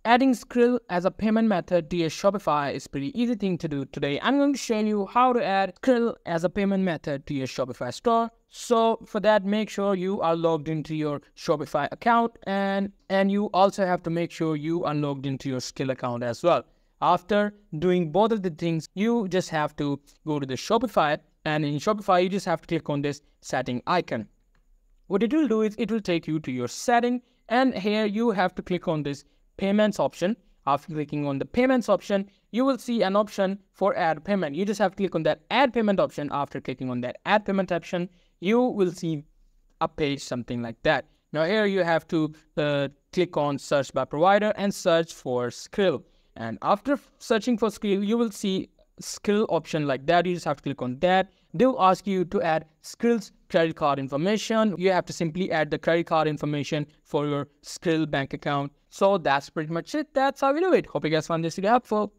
Adding Skrill as a payment method to your Shopify is pretty easy thing to do. Today, I'm going to show you how to add Skrill as a payment method to your Shopify store. So for that, make sure you are logged into your Shopify account and you also have to make sure you are logged into your Skrill account as well. After doing both of the things, you just have to go to the Shopify, and in Shopify, you just have to click on this setting icon. What it will do is it will take you to your setting, and here you have to click on this payments option. After clicking on the payments option, you will see an option for add payment. You just have to click on that add payment option. After clicking on that add payment option, you will see a page something like that. Now here you have to click on search by provider and search for Skrill. And after searching for Skrill, you will see Skrill option like that. You just have to click on that. They will ask you to add Skrill's credit card information. You have to simply add the credit card information for your Skrill bank account. So that's pretty much it. That's how we do it. Hope you guys found this video helpful.